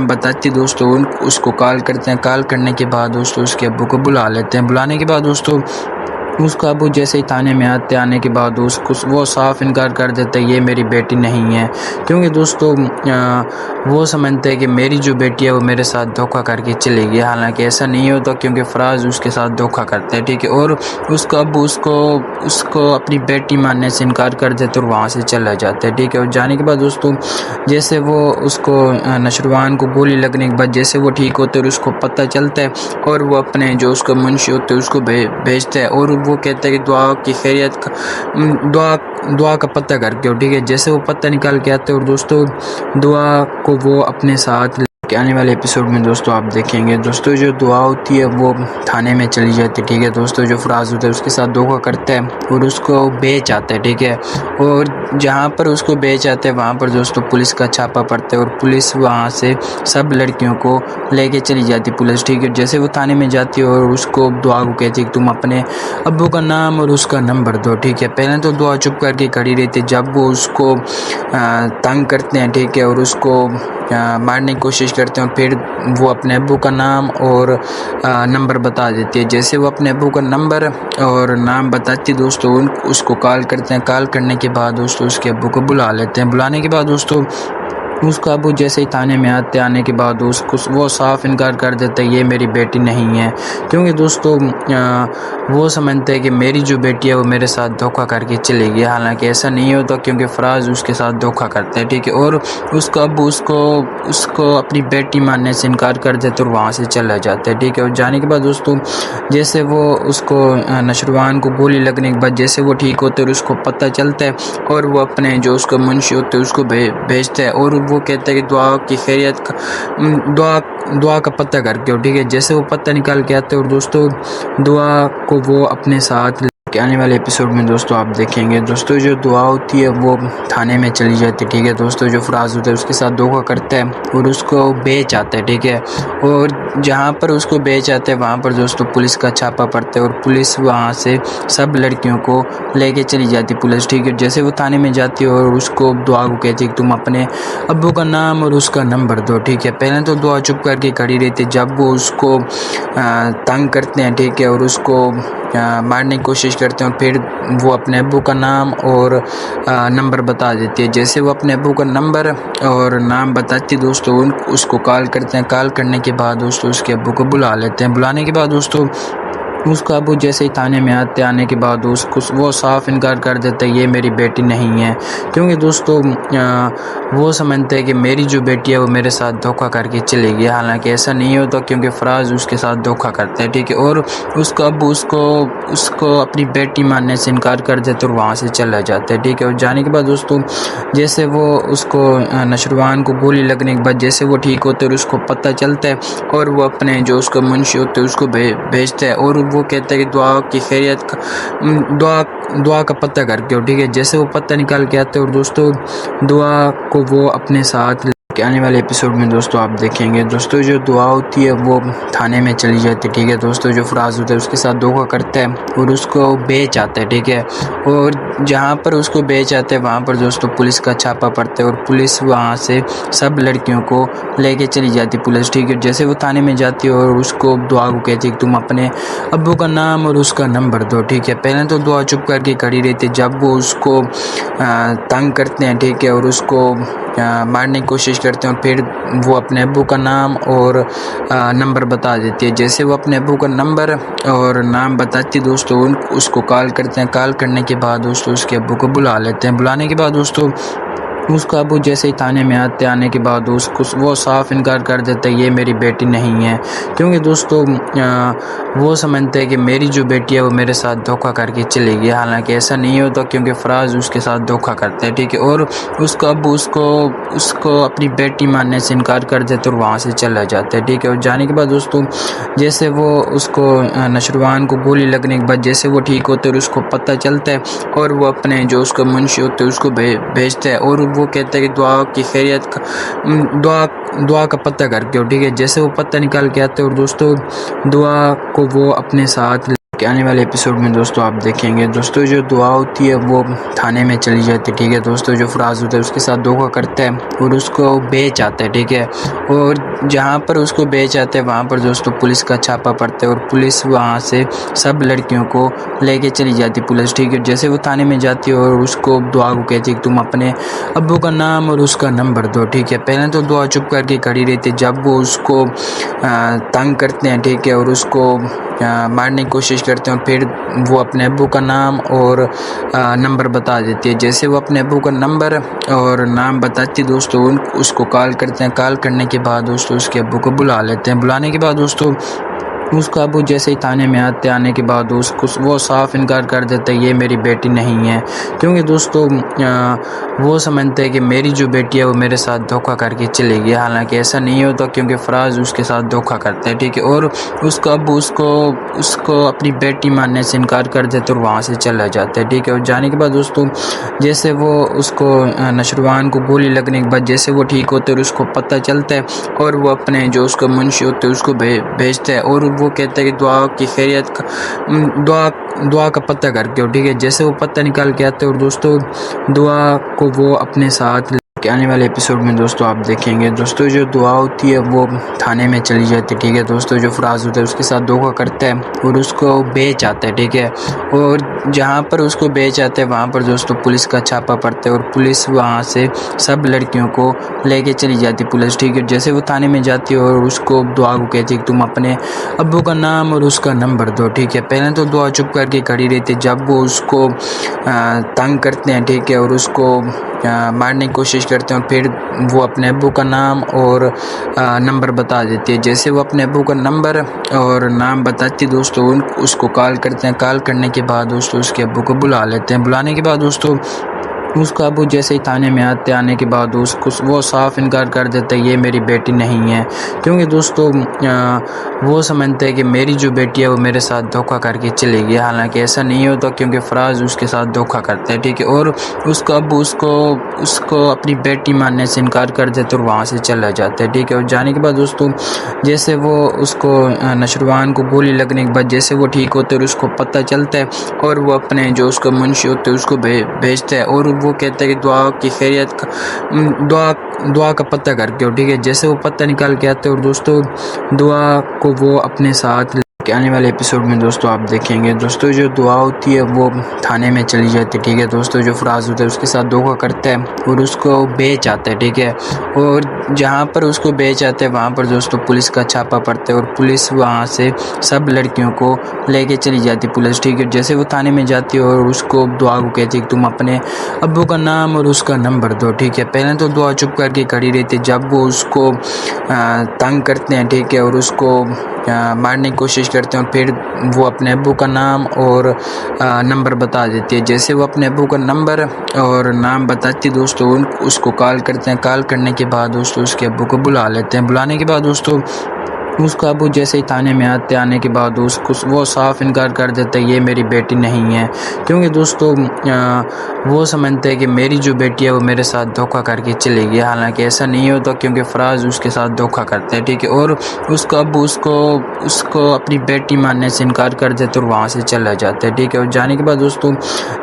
بتاتی دوستوں اس کو کال کرتے ہیں، کال کرنے کے بعد دوستوں اس کے ابو کو بلا لیتے ہیں، بلانے کے بعد دوستوں اس کا ابو جیسے ہی تھانے میں آنے کے بعد وہ صاف انکار کر دیتا ہے یہ میری بیٹی نہیں ہے، کیونکہ دوستوں وہ سمجھتے ہیں کہ میری جو بیٹی ہے وہ میرے ساتھ دھوکہ کر کے چلے گئی، حالانکہ ایسا نہیں ہوتا کیونکہ فراز اس کے ساتھ دھوکہ کرتا ہے، ٹھیک ہے، اور اس کا ابو اس کو اپنی بیٹی ماننے سے انکار کر دیتے اور وہاں سے چلا جاتا ہے، ٹھیک ہے، اور جانے کے بعد دوستوں جیسے وہ اس کو نشروان کو گولی لگنے کے بعد جیسے وہ ٹھیک ہوتے اور اس کو پتہ چلتا ہے اور وہ اپنے جو اس کا منشی ہوتے اس کو بھیجتا ہے اور وہ کہتا ہے کہ دعا کی خیریت دعا کا پتہ کر کے، ٹھیک ہے، جیسے وہ پتہ نکال کے آتے اور دوستوں دعا کو وہ اپنے ساتھ کہ آنے والے ایپیسوڈ میں دوستوں آپ دیکھیں گے دوستوں جو دعا ہوتی ہے وہ تھانے میں چلی جاتی ہے، ٹھیک ہے دوستوں، جو فراز ہوتا ہے اس کے ساتھ دھوکہ کرتا ہے اور اس کو بیچ آتا ہے، ٹھیک ہے، اور جہاں پر اس کو بیچ آتے ہیں وہاں پر دوستوں پولیس کا چھاپا پڑتا ہے اور پولیس وہاں سے سب لڑکیوں کو لے کے چلی جاتی پولیس، ٹھیک ہے، جیسے وہ تھانے میں جاتی ہے اور اس کو دعا کو کہتی ہے کہ تم اپنے ابو کا نام اور اس کا نمبر دو، ٹھیک ہے، پہلے تو دعا چپ کر کے کھڑی رہتی ہے، جب وہ اس کو تنگ کرتے ہیں، ٹھیک ہے، اور اس کو مارنے کی کوشش کرتے ہیں اور پھر وہ اپنے ابو کا نام اور نمبر بتا دیتی ہے، جیسے وہ اپنے ابو کا نمبر اور نام بتاتی دوستوں اس کو کال کرتے ہیں، کال کرنے کے بعد دوستوں اس کے ابو کو بلا لیتے ہیں، بلانے کے بعد دوستوں اس کا ابو جیسے ہی تھانے میں آنے کے بعد وہ صاف انکار کر دیتا ہے یہ میری بیٹی نہیں ہے، کیونکہ دوستوں وہ سمجھتے ہیں کہ میری جو بیٹی ہے وہ میرے ساتھ دھوکہ کر کے چلے گئی، حالانکہ ایسا نہیں ہوتا کیونکہ فراز اس کے ساتھ دھوکہ کرتا ہے، ٹھیک ہے، اور اس کا ابو اس کو اپنی بیٹی ماننے سے انکار کر دیتے اور وہاں سے چلا جاتا ہے، ٹھیک ہے، اور جانے کے بعد دوستوں جیسے وہ اس کو نشروان کو گولی لگنے کے بعد جیسے وہ ٹھیک ہوتے اور اس کو پتہ چلتا ہے اور وہ اپنے جو اس کا منشی ہوتے اس کو بھیجتا ہے اور وہ کہتا ہے کہ دعا کی خیریت دعا کا پتہ کر کے، ٹھیک ہے، جیسے وہ پتہ نکال کے آتے اور دوستوں دعا کو وہ اپنے ساتھ کہ آنے والے ایپیسوڈ میں دوستوں آپ دیکھیں گے دوستوں جو دعا ہوتی ہے وہ تھانے میں چلی جاتی ہے، ٹھیک ہے دوستوں، جو فراز ہوتا ہے اس کے ساتھ دھوکہ کرتا ہے اور اس کو بیچ آتا ہے، ٹھیک ہے، اور جہاں پر اس کو بیچ آتا ہے وہاں پر دوستوں پولیس کا چھاپا پڑتا ہے اور پولیس وہاں سے سب لڑکیوں کو لے کے چلی جاتی پولیس، ٹھیک ہے، جیسے وہ تھانے میں جاتی ہے اور اس کو دعا کو کہتی ہے کہ تم اپنے ابو کا نام اور اس کا نمبر دو، ٹھیک ہے، پہلے تو دعا چپ کر کے کھڑی رہتی ہے، جب وہ اس کو تنگ کرتے ہیں، ٹھیک ہے، اور اس کو مارنے کی کوشش کرتے ہیں اور پھر وہ اپنے ابو کا نام اور نمبر بتا دیتی ہے، جیسے وہ اپنے ابو کا نمبر اور نام بتاتی دوستوں اس کو کال کرتے ہیں، کال کرنے کے بعد دوستوں اس کے ابو کو بلا لیتے ہیں، بلانے کے بعد دوستوں اس کا ابو جیسے ہی تھانے میں آنے کے بعد وہ صاف انکار کر دیتا ہے یہ میری بیٹی نہیں ہے، کیونکہ دوستوں وہ سمجھتے ہیں کہ میری جو بیٹی ہے وہ میرے ساتھ دھوکہ کر کے چلے گئی، حالانکہ ایسا نہیں ہوتا کیونکہ فراز اس کے ساتھ دھوکہ کرتا ہے، ٹھیک ہے، اور اس کا ابو اس کو اپنی بیٹی ماننے سے انکار کر دیتے اور وہاں سے چلا جاتا ہے، ٹھیک ہے، اور جانے کے بعد دوستوں جیسے وہ اس کو نشروان کو گولی لگنے کے بعد جیسے وہ ٹھیک ہوتے اور اس کو پتہ چلتا ہے اور وہ اپنے جو اس کا منشی ہوتے اس کو بھیجتا ہے اور وہ کہتا ہے کہ دعا کی خیریت دعا کا پتہ کر کے، ٹھیک ہے، جیسے وہ پتہ نکال کے آتے اور دوستوں دعا کو وہ اپنے ساتھ کہ آنے والے ایپیسوڈ میں دوستوں آپ دیکھیں گے دوستوں جو دعا ہوتی ہے وہ تھانے میں چلی جاتی ہے، ٹھیک ہے دوستوں، جو فراز ہوتا ہے اس کے ساتھ دھوکہ کرتا ہے اور اس کو بیچ آتا ہے، ٹھیک ہے، اور جہاں پر اس کو بیچ آتا ہے وہاں پر دوستوں پولیس کا چھاپا پڑتا ہے اور پولیس وہاں سے سب لڑکیوں کو لے کے چلی جاتی پولیس، ٹھیک ہے، جیسے وہ تھانے میں جاتی ہے اور اس کو دعا کو کہتی ہے کہ تم اپنے ابو کا نام اور اس کا نمبر دو، ٹھیک ہے، پہلے تو دعا چپ کر کے کھڑی رہتی ہے، جب وہ اس کو تنگ کرتے ہیں، ٹھیک ہے، اور اس کو مارنے کی کوشش کرتے ہیں اور پھر وہ اپنے ابو کا نام اور نمبر بتا دیتی ہے، جیسے وہ اپنے ابو کا نمبر اور نام بتاتی دوستوں اس کو کال کرتے ہیں، کال کرنے کے بعد دوستوں اس کے ابو کو بلا لیتے ہیں، بلانے کے بعد دوستوں اس کا ابو جیسے ہی تھانے میں آنے کے بعد وہ صاف انکار کر دیتا ہے یہ میری بیٹی نہیں ہے، کیونکہ دوستوں وہ سمجھتے ہیں کہ میری جو بیٹی ہے وہ میرے ساتھ دھوکہ کر کے چلے گئی، حالانکہ ایسا نہیں ہوتا کیونکہ فراز اس کے ساتھ دھوکہ کرتا ہے، ٹھیک ہے، اور اس کا ابو اس کو اپنی بیٹی ماننے سے انکار کر دیتے اور وہاں سے چلا جاتا ہے، ٹھیک ہے، اور جانے کے بعد دوستوں جیسے وہ اس کو نشروان کو گولی لگنے کے بعد جیسے وہ ٹھیک ہوتے اور اس کو پتہ چلتا ہے اور وہ اپنے جو اس کا منشی ہوتے اس کو بھیجتا ہے اور وہ کہتا ہے کہ دعا کی خیریت دعا کا پتہ کر کے، ٹھیک ہے، جیسے وہ پتہ نکال کے آتے اور دوستوں دعا کو وہ اپنے ساتھ کہ آنے والے ایپیسوڈ میں دوستوں آپ دیکھیں گے دوستوں جو دعا ہوتی ہے وہ تھانے میں چلی جاتی ہے، ٹھیک ہے دوستوں۔ جو فراز ہوتا ہے اس کے ساتھ دھوکہ کرتا ہے اور اس کو بیچ آتا ہے، ٹھیک ہے، اور جہاں پر اس کو بیچ آتے ہیں وہاں پر دوستوں پولیس کا چھاپا پڑتا ہے اور پولیس وہاں سے سب لڑکیوں کو لے کے چلی جاتی پولیس، ٹھیک ہے۔ جیسے وہ تھانے میں جاتی ہے اور اس کو دعا کو کہتی ہے کہ تم اپنے ابو کا نام اور اس کا نمبر دو، ٹھیک ہے۔ پہلے تو دعا چپ کر کے کھڑی رہتی ہے، جب وہ اس کو تنگ کرتے ہیں، ٹھیک ہے، اور اس کو مارنے کی کوشش کرتے ہیں، اور پھر وہ اپنے ابو کا نام اور نمبر بتا دیتی ہے۔ جیسے وہ اپنے ابو کا نمبر اور نام بتاتی دوستوں اس کو کال کرتے ہیں، کال کرنے کے بعد دوستوں اس کے ابو کو بلا لیتے ہیں۔ بلانے کے بعد دوستوں اس کا ابو جیسے ہی تھانے میں آنے کے بعد وہ صاف انکار کر دیتا ہے یہ میری بیٹی نہیں ہے، کیونکہ دوستوں وہ سمجھتے ہیں کہ میری جو بیٹی ہے وہ میرے ساتھ دھوکہ کر کے چلے گی، حالانکہ ایسا نہیں ہوتا، کیونکہ فراز اس کے ساتھ دھوکہ کرتا ہے، ٹھیک ہے، اور اس کا ابو اس کو اپنی بیٹی ماننے سے انکار کر دیتے اور وہاں سے چلا جاتا ہے، ٹھیک ہے۔ اور جانے کے بعد دوستوں جیسے وہ اس کو نشروان کو گولی لگنے کے بعد جیسے وہ ٹھیک ہوتے اور اس کو پتہ چلتا ہے، اور وہ اپنے جو اس کا منشی ہوتے ہیں اس کو بھیجتا ہے، اور وہ کہتا ہے کہ دعا کی خیریت دعا کا پتہ کر کے، ٹھیک ہے۔ جیسے وہ پتہ نکال کے آتے ہیں اور دوستوں دعا کو وہ اپنے ساتھ کہ آنے والے ایپیسوڈ میں دوستوں آپ دیکھیں گے دوستوں جو دعا ہوتی ہے وہ تھانے میں چلی جاتی ہے، ٹھیک ہے دوستوں۔ جو فراز ہوتا ہے اس کے ساتھ دھوکہ کرتا ہے اور اس کو بیچ آتا ہے، ٹھیک ہے، اور جہاں پر اس کو بیچ آتا ہے وہاں پر دوستوں پولیس کا چھاپا پڑتا ہے اور پولیس وہاں سے سب لڑکیوں کو لے کے چلی جاتی پولیس، ٹھیک ہے۔ جیسے وہ تھانے میں جاتی ہے اور اس کو دعا کو کہتی ہے کہ تم اپنے ابو کا نام اور اس کا نمبر دو، ٹھیک ہے۔ پہلے تو دعا چپ کر کے کھڑی رہتی ہے، جب وہ اس کو تنگ کرتے ہیں، ٹھیک ہے، اور اس کو مارنے کی کوشش کرتے ہیں، اور پھر وہ اپنے ابو کا نام اور نمبر بتا دیتی ہے۔ جیسے وہ اپنے ابو کا نمبر اور نام بتاتی دوستوں اس کو کال کرتے ہیں، کال کرنے کے بعد دوستوں اس کے ابو کو بلا لیتے ہیں۔ بلانے کے بعد دوستوں اس کا ابو جیسے ہی تھانے میں آنے کے بعد وہ صاف انکار کر دیتا ہے یہ میری بیٹی نہیں ہے، کیونکہ دوستوں وہ سمجھتے ہیں کہ میری جو بیٹی ہے وہ میرے ساتھ دھوکہ کر کے چلے گی، حالانکہ ایسا نہیں ہوتا، کیونکہ فراز اس کے ساتھ دھوکہ کرتا ہے، ٹھیک ہے، اور اس کا ابو اس کو اپنی بیٹی ماننے سے انکار کر دیتے اور وہاں سے چلا جاتا ہے، ٹھیک ہے۔ اور جانے کے بعد دوستوں جیسے وہ اس کو نشروان کو گولی لگنے کے بعد جیسے وہ ٹھیک ہوتے اور اس کو پتہ چلتا ہے، اور وہ اپنے جو اس کا منشی ہوتے اس کو بھیجتا ہے، اور وہ کہتا ہے کہ دعا کی خیریت دعا کا پتہ کر کے، ٹھیک ہے۔ جیسے وہ پتہ نکال کے آتے اور دوستوں دعا کو وہ اپنے ساتھ کہ آنے والے ایپیسوڈ میں دوستوں آپ دیکھیں گے دوستوں جو دعا ہوتی ہے وہ تھانے میں چلی جاتی ہے، ٹھیک ہے دوستوں۔ جو فراز ہوتا ہے اس کے ساتھ دھوکہ کرتا ہے اور اس کو بیچ آتا ہے، ٹھیک ہے، اور جہاں پر اس کو بیچ آتے ہیں وہاں پر دوستوں پولیس کا چھاپا پڑتا ہے اور پولیس وہاں سے سب لڑکیوں کو لے کے چلی جاتی پولیس، ٹھیک ہے۔ جیسے وہ تھانے میں جاتی ہے اور اس کو دعا کو کہتی ہے کہ تم اپنے ابو کا نام اور اس کا نمبر دو، ٹھیک ہے۔ پہلے تو دعا چپ کر کے کھڑی رہتی ہے، جب وہ اس کو تنگ کرتے ہیں، ٹھیک ہے، اور اس کو مارنے کی کوشش کرتے ہیں، اور پھر وہ اپنے ابو کا نام اور نمبر بتا دیتی ہے۔ جیسے وہ اپنے ابو کا نمبر اور نام بتاتی دوستوں اس کو کال کرتے ہیں، کال کرنے کے بعد دوستوں اس کے ابو کو بلا لیتے ہیں۔ بلانے کے بعد دوستوں اس کا ابو جیسے ہی تھانے میں آنے کے بعد وہ صاف انکار کر دیتا ہے یہ میری بیٹی نہیں ہے، کیونکہ دوستوں وہ سمجھتے ہیں کہ میری جو بیٹی ہے وہ میرے ساتھ دھوکہ کر کے چلے گی، حالانکہ ایسا نہیں ہوتا، کیونکہ فراز اس کے ساتھ دھوکہ کرتا ہے، ٹھیک ہے، اور اس کا ابو اس کو اپنی بیٹی ماننے سے انکار کر دیتے اور وہاں سے چلا جاتا ہے، ٹھیک ہے۔ اور جانے کے بعد دوستوں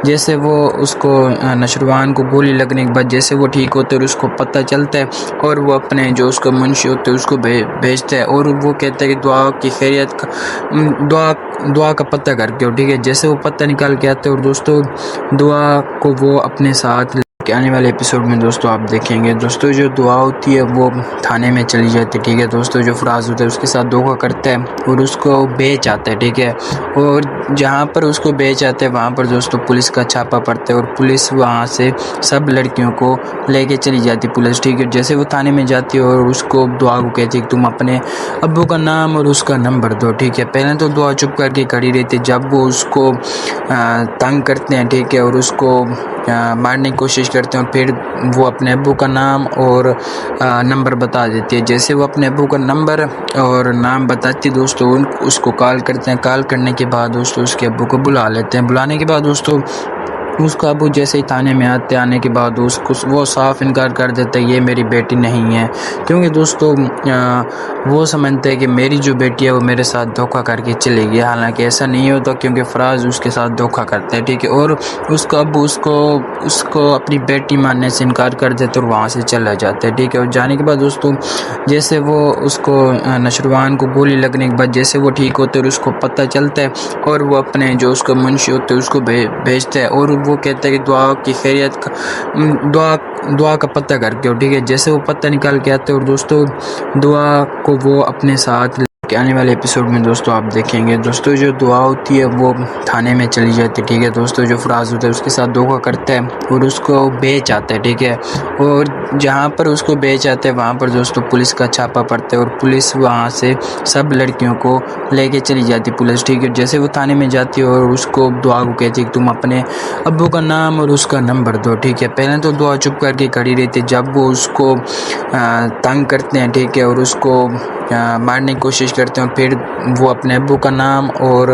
جیسے وہ اس کو نشروان کو گولی لگنے کے بعد جیسے وہ ٹھیک ہوتے اور اس کو پتہ چلتا ہے، اور وہ اپنے جو اس کا منشی ہوتے اس کو بھیجتا ہے، اور وہ کہتا ہے کہ دعا کی خیریت دعا کا پتہ کر کے، ٹھیک ہے۔ جیسے وہ پتہ نکال کے آتے اور دوستوں دعا کو وہ اپنے ساتھ کہ آنے والے ایپیسوڈ میں دوستوں آپ دیکھیں گے دوستوں جو دعا ہوتی ہے وہ تھانے میں چلی جاتی ہے، ٹھیک ہے دوستوں۔ جو فراز ہوتا ہے اس کے ساتھ دھوکہ کرتا ہے اور اس کو بیچ آتا ہے، ٹھیک ہے، اور جہاں پر اس کو بیچ آتے ہیں وہاں پر دوستوں پولیس کا چھاپا پڑتا ہے اور پولیس وہاں سے سب لڑکیوں کو لے کے چلی جاتی پولیس، ٹھیک ہے۔ جیسے وہ تھانے میں جاتی ہے اور اس کو دعا کو کہتی ہے کہ تم اپنے ابو کا نام اور اس کا نمبر دو، ٹھیک ہے۔ پہلے تو دعا چپ کر کے کھڑی رہتی ہے، جب وہ اس کو تنگ کرتے ہیں، ٹھیک ہے، اور اس کو مارنے کی کوشش کرتے ہیں، اور پھر وہ اپنے ابو کا نام اور نمبر بتا دیتی ہے۔ جیسے وہ اپنے ابو کا نمبر اور نام بتاتی دوستوں اس کو کال کرتے ہیں، کال کرنے کے بعد دوستوں اس کے ابو کو بلا لیتے ہیں۔ بلانے کے بعد دوستوں اس کا ابو جیسے ہی تھانے میں آنے کے بعد وہ صاف انکار کر دیتا ہے یہ میری بیٹی نہیں ہے، کیونکہ دوستو وہ سمجھتے ہیں کہ میری جو بیٹی ہے وہ میرے ساتھ دھوکہ کر کے چلے گی، حالانکہ ایسا نہیں ہوتا کیونکہ فراز اس کے ساتھ دھوکہ کرتا ہے، ٹھیک ہے، اور اس کا ابو اس کو اپنی بیٹی ماننے سے انکار کر دیتے اور وہاں سے چلا جاتا ہے، ٹھیک ہے، اور جانے کے بعد دوستو جیسے وہ اس کو نشروان کو گولی لگنے کے بعد جیسے وہ ٹھیک ہوتے اور اس کو پتہ چلتا ہے اور وہ اپنے جو اس کا منشی ہوتے ہیں اس کو بھیجتا ہے اور وہ کہتا ہے کہ دعا کی خیریت دعا کا پتہ کر کے، ٹھیک ہے، جیسے وہ پتہ نکال کے آتے اور دوستو دعا کو وہ اپنے ساتھ کہ آنے والے ایپیسوڈ میں دوستو آپ دیکھیں گے دوستو جو دعا ہوتی ہے وہ تھانے میں چلی جاتی ہے، ٹھیک ہے دوستو، جو فراز ہوتا ہے اس کے ساتھ دھوکہ کرتا ہے اور اس کو بیچ آتا ہے، ٹھیک ہے، اور جہاں پر اس کو بیچ آتے ہیں وہاں پر دوستو پولیس کا چھاپا پڑتا ہے اور پولیس وہاں سے سب لڑکیوں کو لے کے چلی جاتی پولیس، ٹھیک ہے، جیسے وہ تھانے میں جاتی ہے اور اس کو دعا کو کہتی ہے کہ تم اپنے ابو کا نام اور اس کا نمبر دو، ٹھیک ہے، پہلے تو دعا چپ کر کے کھڑی رہتی ہے، جب وہ اس کو تنگ کرتے ہیں، ٹھیک ہے، اور اس کو مارنے کی کوشش کرتے ہیں، پھر وہ اپنے ابو کا نام اور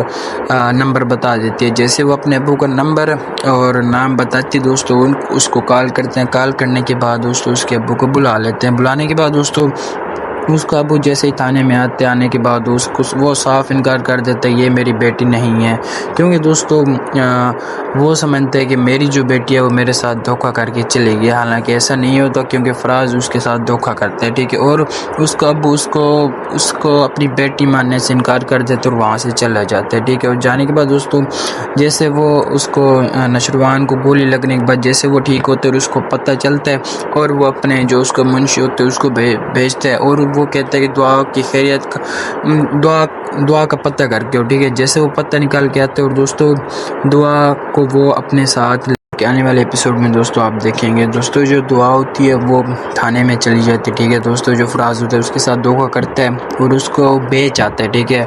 نمبر بتا دیتی ہے، جیسے وہ اپنے ابو کا نمبر اور نام بتاتی دوستو اس کو کال کرتے ہیں، کال کرنے کے بعد دوستو اس کے ابو کو بلا لیتے ہیں، بلانے کے بعد دوستو اس کا ابو جیسے ہی تھانے میں آنے کے بعد وہ صاف انکار کر دیتا ہے یہ میری بیٹی نہیں ہے، کیونکہ دوستو وہ سمجھتے ہیں کہ میری جو بیٹی ہے وہ میرے ساتھ دھوکہ کر کے چلے گی، حالانکہ ایسا نہیں ہوتا کیونکہ فراز اس کے ساتھ دھوکہ کرتا ہے، ٹھیک ہے، اور اس کا ابو اس کو اپنی بیٹی ماننے سے انکار کر دیتے اور وہاں سے چلا جاتا ہے، ٹھیک ہے، اور جانے کے بعد دوستو جیسے وہ اس کو نشروان کو گولی لگنے کے بعد جیسے وہ ٹھیک ہوتے اور اس کو پتہ چلتا ہے اور وہ اپنے جو اس کا منشی ہوتے ہیں اس کو بھیجتا ہے اور وہ کہتا ہے کہ دعا کی خیریت دعا کا پتہ کر کے، ٹھیک ہے، جیسے وہ پتہ نکال کے آتے اور دوستو دعا کو وہ اپنے ساتھ کہ آنے والے ایپیسوڈ میں دوستو آپ دیکھیں گے دوستو جو دعا ہوتی ہے وہ تھانے میں چلی جاتی ہے، ٹھیک ہے دوستو، جو فراز ہوتا ہے اس کے ساتھ دھوکہ کرتا ہے اور اس کو بیچ آتا ہے، ٹھیک ہے،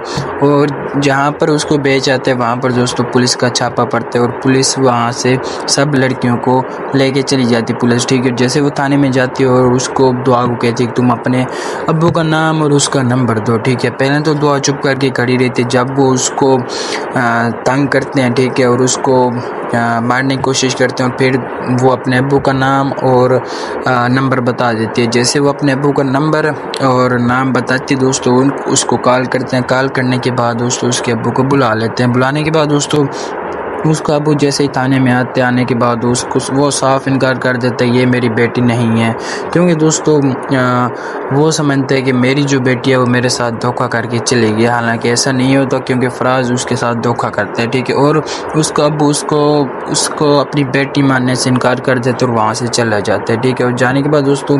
اور جہاں پر اس کو بیچ آتا ہے وہاں پر دوستو پولیس کا چھاپا پڑتا ہے اور پولیس وہاں سے سب لڑکیوں کو لے کے چلی جاتی پولیس، ٹھیک ہے، جیسے وہ تھانے میں جاتی ہے اور اس کو دعا کو کہتی ہے کہ تم اپنے ابو کا نام اور اس کا نمبر دو، ٹھیک ہے، پہلے تو دعا چپ کر کے کھڑی رہتی ہے، جب وہ اس کو تنگ کرتے ہیں، ٹھیک ہے، اور اس کو مارنے کی کوشش کرتے ہیں، پھر وہ اپنے ابو کا نام اور نمبر بتا دیتی ہے، جیسے وہ اپنے ابو کا نمبر اور نام بتاتی دوستو اس کو کال کرتے ہیں، کال کرنے کے بعد دوستو اس کے ابو کو بلا لیتے ہیں، بلانے کے بعد دوستو اس کا ابو جیسے ہی تھانے میں آنے کے بعد وہ صاف انکار کر دیتا ہے یہ میری بیٹی نہیں ہے، کیونکہ دوستو وہ سمجھتے ہیں کہ میری جو بیٹی ہے وہ میرے ساتھ دھوکہ کر کے چلے گی، حالانکہ ایسا نہیں ہوتا کیونکہ فراز اس کے ساتھ دھوکہ کرتا ہے، ٹھیک ہے، اور اس کا ابو اس کو اپنی بیٹی ماننے سے انکار کر دیتے اور وہاں سے چلا جاتا ہے، ٹھیک ہے، اور جانے کے بعد دوستو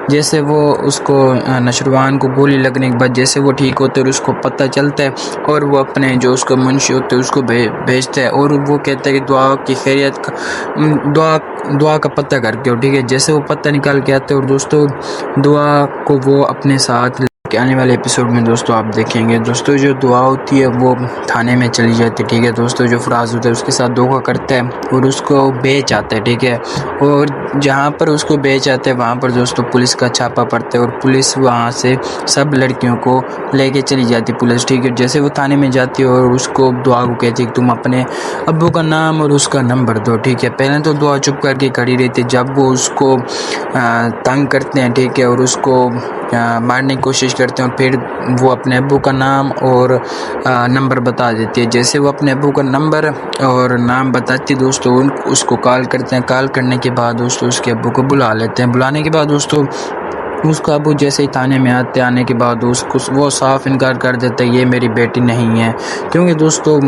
جیسے وہ اس کو نشروان کو گولی لگنے کے بعد جیسے وہ ٹھیک ہوتے اور اس کو پتہ چلتا ہے اور وہ اپنے جو اس کا منشی ہوتے ہیں اس کو بھیجتا ہے اور وہ کہتا ہے کہ دعا کی خیریت دعا کا پتہ کر کے، ٹھیک ہے، جیسے وہ پتہ نکال کے آتے اور دوستو دعا کو وہ اپنے ساتھ کہ آنے والے ایپیسوڈ میں دوستو آپ دیکھیں گے دوستو جو دعا ہوتی ہے وہ تھانے میں چلی جاتی ہے، ٹھیک ہے دوستو، جو فراز ہوتا ہے اس کے ساتھ دھوکہ کرتا ہے اور اس کو بیچ آتا ہے، ٹھیک ہے، اور جہاں پر اس کو بیچ آتا ہے وہاں پر دوستو پولیس کا چھاپا پڑتا ہے اور پولیس وہاں سے سب لڑکیوں کو لے کے چلی جاتی پولیس، ٹھیک ہے، جیسے وہ تھانے میں جاتی ہے اور اس کو دعا کو کہتی ہے کہ تم اپنے ابو کا نام اور اس کا نمبر دو، ٹھیک ہے، پہلے تو دعا چپ کر کے کھڑی رہتی ہے، جب وہ اس کو تنگ کرتے ہیں، ٹھیک ہے، اور اس کو مارنے کی کوشش کرتے ہیں، پھر وہ اپنے ابو کا نام اور نمبر بتا دیتی ہے، جیسے وہ اپنے ابو کا نمبر اور نام بتاتی دوستو اس کو کال کرتے ہیں، کال کرنے کے بعد دوستو اس کے ابو کو بلا لیتے ہیں، بلانے کے بعد دوستو اس کا ابو جیسے ہی تھانے میں آنے کے بعد وہ صاف انکار کر دیتا ہے یہ میری بیٹی نہیں ہے، کیونکہ دوستو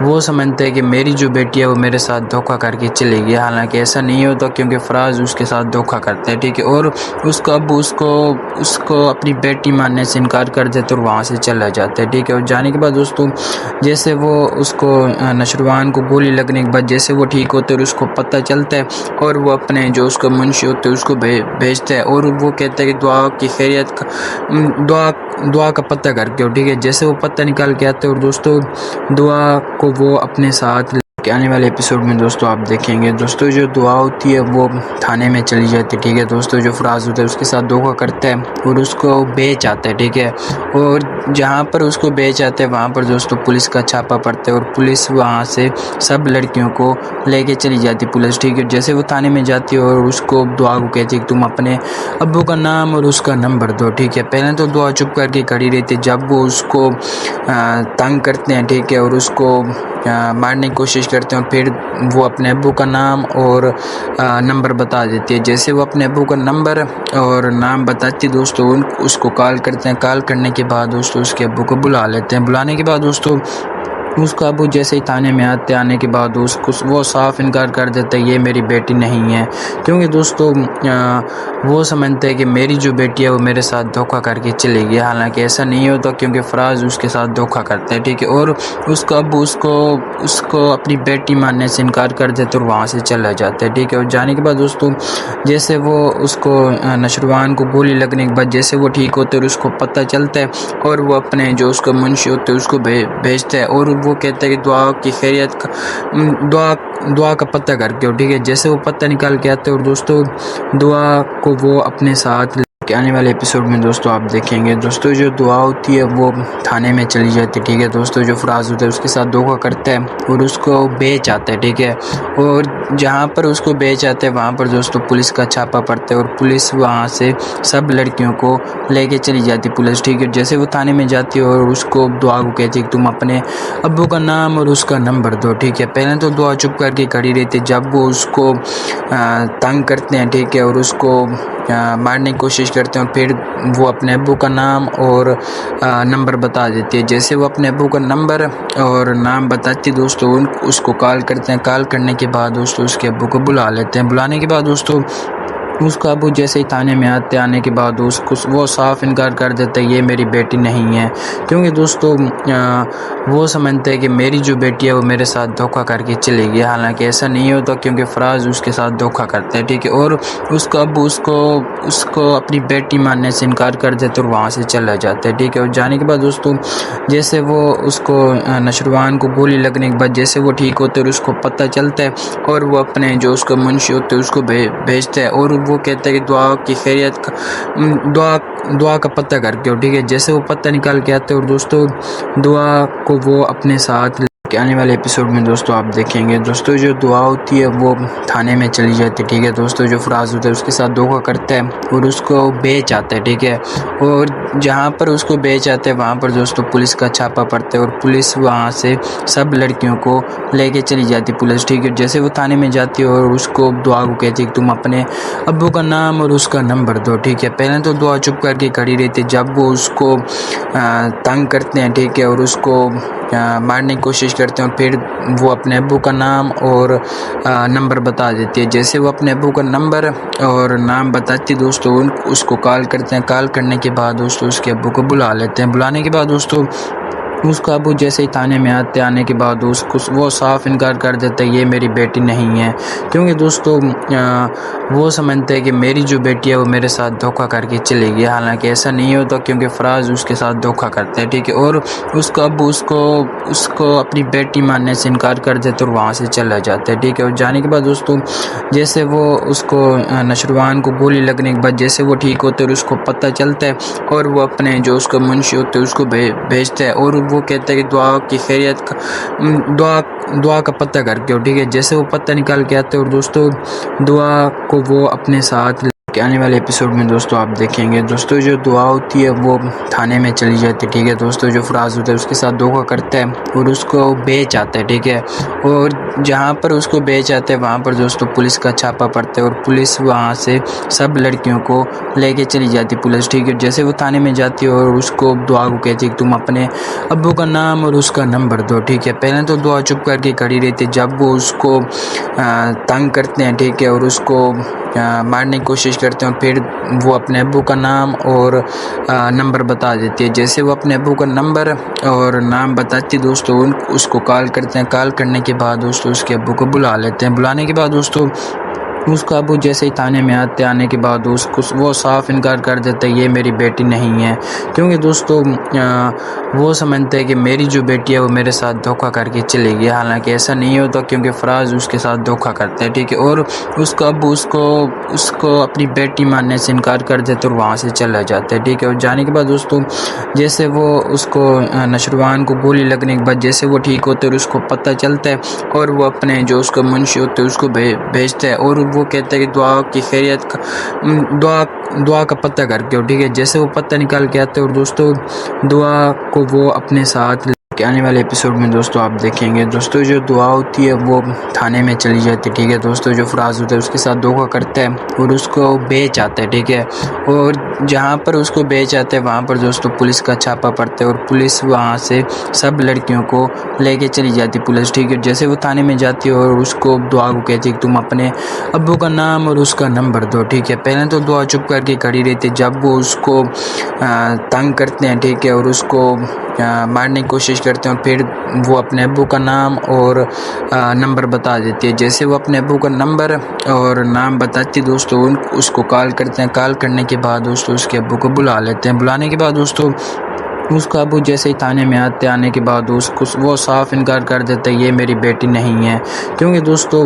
وہ سمجھتے ہیں کہ میری جو بیٹی ہے وہ میرے ساتھ دھوکہ کر کے چلے گی، حالانکہ ایسا نہیں ہوتا کیونکہ فراز اس کے ساتھ دھوکہ کرتا ہے، ٹھیک ہے، اور اس کا ابو اس کو اپنی بیٹی ماننے سے انکار کر دیتے اور وہاں سے چلا جاتا ہے، ٹھیک ہے، اور جانے کے بعد دوستو جیسے وہ اس کو نشروان کو گولی لگنے کے بعد جیسے وہ ٹھیک ہوتے اور اس کو پتہ چلتا ہے اور وہ اپنے جو اس کا منشی ہوتے ہیں اس کو بھیجتا ہے اور وہ کہتا ہے کہ دعا کی خیریت دعا کا پتہ کر کے، ٹھیک ہے، جیسے وہ پتہ نکال کے آتے اور دوستو دعا کو وہ اپنے ساتھ کہ آنے والے ایپیسوڈ میں دوستو آپ دیکھیں گے دوستو جو دعا ہوتی ہے وہ تھانے میں چلی جاتی ہے، ٹھیک ہے دوستو۔ جو فراز ہوتا ہے اس کے ساتھ دھوکہ کرتا ہے اور اس کو بیچ آتا ہے، ٹھیک ہے، اور جہاں پر اس کو بیچ آتا ہے وہاں پر دوستو پولیس کا چھاپا پڑتا ہے اور پولیس وہاں سے سب لڑکیوں کو لے کے چلی جاتی پولیس، ٹھیک ہے۔ جیسے وہ تھانے میں جاتی ہے اور اس کو دعا کو کہتی ہے کہ تم اپنے ابو کا نام اور اس کا نمبر دو، ٹھیک ہے۔ پہلے تو دعا چپ کر کے کھڑی رہتی ہے، جب وہ اس کو تنگ کرتے ہیں، ٹھیک ہے، اور اس کو مارنے کی کوشش کرتے ہیں، اور پھر وہ اپنے ابو کا نام اور نمبر بتا دیتی ہے۔ جیسے وہ اپنے ابو کا نمبر اور نام بتاتی دوستو اس کو کال کرتے ہیں، کال کرنے کے بعد دوستو اس کے ابو کو بلا لیتے ہیں۔ بلانے کے بعد دوستو اس کا ابو جیسے ہی تھانے میں آنے کے بعد وہ صاف انکار کر دیتا ہے، یہ میری بیٹی نہیں ہے، کیونکہ دوستو وہ سمجھتے ہیں کہ میری جو بیٹی ہے وہ میرے ساتھ دھوکہ کر کے چلے گی، حالانکہ ایسا نہیں ہوتا، کیونکہ فراز اس کے ساتھ دھوکہ کرتا ہے، ٹھیک ہے، اور اس کا ابو اس کو اپنی بیٹی ماننے سے انکار کر دیتے اور وہاں سے چلا جاتا ہے، ٹھیک ہے۔ اور جانے کے بعد دوستو جیسے وہ اس کو نشروان کو گولی لگنے کے بعد جیسے وہ ٹھیک ہوتے اور اس کو پتہ چلتا ہے، اور وہ اپنے جو اس کا منشی ہوتے اس کو بھیجتا ہے، اور وہ کہتا ہے کہ دعا کی خیریت دعا کا پتہ کر کے، ٹھیک ہے۔ جیسے وہ پتہ نکال کے آتے اور دوستو دعا کو وہ اپنے ساتھ کہ آنے والے ایپیسوڈ میں دوستو آپ دیکھیں گے دوستو جو دعا ہوتی ہے وہ تھانے میں چلی جاتی ہے، ٹھیک ہے دوستو۔ جو فراز ہوتا ہے اس کے ساتھ دھوکہ کرتا ہے اور اس کو بیچ آتا ہے، ٹھیک ہے، اور جہاں پر اس کو بیچ آتا ہے وہاں پر دوستو پولیس کا چھاپا پڑتا ہے اور پولیس وہاں سے سب لڑکیوں کو لے کے چلی جاتی پولیس، ٹھیک ہے۔ جیسے وہ تھانے میں جاتی ہے اور اس کو دعا کو کہتی ہے کہ تم اپنے ابو کا نام اور اس کا نمبر دو، ٹھیک ہے۔ پہلے تو دعا چپ کر کے کھڑی رہتی ہے، جب وہ اس کو تنگ کرتے ہیں، ٹھیک ہے، اور اس کو مارنے کی کوشش کرتے ہیں، اور پھر وہ اپنے ابو کا نام اور نمبر بتا دیتی ہے۔ جیسے وہ اپنے ابو کا نمبر اور نام بتاتی دوستو اس کو کال کرتے ہیں، کال کرنے کے بعد دوستو اس کے ابو کو بلا لیتے ہیں۔ بلانے کے بعد دوستو اس کا ابو جیسے ہی تھانے میں آنے کے بعد وہ صاف انکار کر دیتا ہے، یہ میری بیٹی نہیں ہے، کیونکہ دوستو وہ سمجھتے ہیں کہ میری جو بیٹی ہے وہ میرے ساتھ دھوکہ کر کے چلے گی، حالانکہ ایسا نہیں ہوتا، کیونکہ فراز اس کے ساتھ دھوکہ کرتا ہے، ٹھیک ہے، اور اس کا ابو اس کو اپنی بیٹی ماننے سے انکار کر دیتے اور وہاں سے چلا جاتا ہے، ٹھیک ہے۔ اور جانے کے بعد دوستو جیسے وہ اس کو نشروان کو گولی لگنے کے بعد جیسے وہ ٹھیک ہوتے اور اس کو پتہ چلتا ہے، اور وہ اپنے جو اس کا منشی ہوتے اس کو بھیجتا ہے، اور وہ کہتا ہے کہ دعا کی خیریت دعا کا پتہ کر کے، ٹھیک ہے۔ جیسے وہ پتہ نکال کے آتے اور دوستو دعا کو وہ اپنے ساتھ کہ آنے والے ایپیسوڈ میں دوستو آپ دیکھیں گے دوستو جو دعا ہوتی ہے وہ تھانے میں چلی جاتی ہے، ٹھیک ہے دوستو۔ جو فراز ہوتا ہے اس کے ساتھ دھوکہ کرتا ہے اور اس کو بیچ آتا ہے، ٹھیک ہے، اور جہاں پر اس کو بیچ آتا ہے وہاں پر دوستو پولیس کا چھاپا پڑتا ہے اور پولیس وہاں سے سب لڑکیوں کو لے کے چلی جاتی پولیس، ٹھیک ہے۔ جیسے وہ تھانے میں جاتی ہے اور اس کو دعا کو کہتی ہے کہ تم اپنے ابو کا نام اور اس کا نمبر دو، ٹھیک ہے۔ پہلے تو دعا چپ کر کے کھڑی رہتی ہے، جب وہ اس کو تنگ کرتے ہیں، ٹھیک ہے، اور اس کو مارنے کی کوشش کرتے ہیں، اور پھر وہ اپنے ابو کا نام اور نمبر بتا دیتی ہے۔ جیسے وہ اپنے ابو کا نمبر اور نام بتاتی دوستو اس کو کال کرتے ہیں، کال کرنے کے بعد دوستو اس کے ابو کو بلا لیتے ہیں۔ بلانے کے بعد دوستو اس کا ابو جیسے ہی تھانے میں آنے کے بعد وہ صاف انکار کر دیتا ہے، یہ میری بیٹی نہیں ہے، کیونکہ دوستو وہ سمجھتے ہیں کہ میری جو بیٹی ہے وہ میرے ساتھ دھوکہ کر کے چلے گی، حالانکہ ایسا نہیں ہوتا، کیونکہ فراز اس کے ساتھ دھوکہ کرتا ہے، ٹھیک ہے، اور اس کا ابو اس کو اپنی بیٹی ماننے سے انکار کر دیتے اور وہاں سے چلا جاتا ہے، ٹھیک ہے۔ اور جانے کے بعد دوستو جیسے وہ اس کو نشروان کو گولی لگنے کے بعد جیسے وہ ٹھیک ہوتے اور اس کو پتہ چلتا ہے، اور وہ اپنے جو اس کا منشی ہوتے اس کو بھیجتا ہے، اور وہ کہتا ہے کہ دعا کی خیریت دعا کا پتہ کر کے، ٹھیک ہے۔ جیسے وہ پتہ نکال کے آتے اور دوستو دعا کو وہ اپنے ساتھ کہ آنے والے ایپیسوڈ میں دوستو آپ دیکھیں گے دوستو جو دعا ہوتی ہے وہ تھانے میں چلی جاتی ہے، ٹھیک ہے دوستو۔ جو فراز ہوتا ہے اس کے ساتھ دھوکہ کرتا ہے اور اس کو بیچ آتا ہے، ٹھیک ہے، اور جہاں پر اس کو بیچ آتا ہے وہاں پر دوستو پولیس کا چھاپا پڑتا ہے اور پولیس وہاں سے سب لڑکیوں کو لے کے چلی جاتی پولیس، ٹھیک ہے۔ جیسے وہ تھانے میں جاتی ہے اور اس کو دعا کو کہتی ہے کہ تم اپنے ابو کا نام اور اس کا نمبر دو، ٹھیک ہے۔ پہلے تو دعا چپ کر کے کھڑی رہتی ہے، جب وہ اس کو تنگ کرتے ہیں، ٹھیک ہے، اور اس کو مارنے کی کوشش کرتے ہیں، اور پھر وہ اپنے ابو کا نام اور نمبر بتا دیتی ہے۔ جیسے وہ اپنے ابو کا نمبر اور نام بتاتی دوستو اس کو کال کرتے ہیں، کال کرنے کے بعد دوستو اس کے ابو کو بلا لیتے ہیں۔ بلانے کے بعد دوستو اس کا ابو جیسے ہی تھانے میں آنے کے بعد وہ صاف انکار کر دیتا ہے یہ میری بیٹی نہیں ہے، کیونکہ دوستو وہ سمجھتے ہیں کہ میری جو بیٹی ہے وہ میرے ساتھ دھوکہ کر کے چلے گی، حالانکہ ایسا نہیں ہوتا کیونکہ فراز اس کے ساتھ دھوکہ کرتا ہے، ٹھیک ہے، اور اس کا ابو اس کو اپنی بیٹی ماننے سے انکار کر دیتے اور وہاں سے چلا جاتا ہے، ٹھیک ہے، اور جانے کے بعد دوستو جیسے وہ اس کو نشروان کو گولی لگنے کے بعد جیسے وہ ٹھیک ہوتے اور اس کو پتہ چلتا ہے اور وہ اپنے جو اس کا منشی ہوتے اس کو بھیجتا ہے اور وہ کہتا ہے کہ دعا کی خیریت دعا کا پتہ کر کے، ٹھیک ہے، جیسے وہ پتہ نکال کے آتے ہیں اور دوستو دعا کو وہ اپنے ساتھ کہ آنے والے ایپیسوڈ میں دوستو آپ دیکھیں گے دوستو جو دعا ہوتی ہے وہ تھانے میں چلی جاتی ہے، ٹھیک ہے دوستو، جو فراز ہوتا ہے اس کے ساتھ دھوکہ کرتا ہے اور اس کو بیچ آتا ہے، ٹھیک ہے، اور جہاں پر اس کو بیچ آتا ہے وہاں پر دوستو پولیس کا چھاپا پڑتا ہے اور پولیس وہاں سے سب لڑکیوں کو لے کے چلی جاتی پولیس، ٹھیک ہے، جیسے وہ تھانے میں جاتی ہے اور اس کو دعا کو کہتی ہے کہ تم اپنے ابو کا نام اور اس کا نمبر دو، ٹھیک ہے، پہلے تو دعا چپ کر کے کھڑی رہتی ہے، جب وہ اس کو تنگ کرتے ہیں، ٹھیک ہے، اور اس کو مارنے کی کوشش کرتے ہیں اور پھر وہ اپنے ابو کا نام اور نمبر بتا دیتی ہے، جیسے وہ اپنے ابو کا نمبر اور نام بتاتی دوستو اس کو کال کرتے ہیں، کال کرنے کے بعد دوستو اس کے ابو کو بلا لیتے ہیں، بلانے کے بعد دوستو اس کا ابو جیسے ہی تھانے میں آنے کے بعد وہ صاف انکار کر دیتا ہے یہ میری بیٹی نہیں ہے، کیونکہ دوستو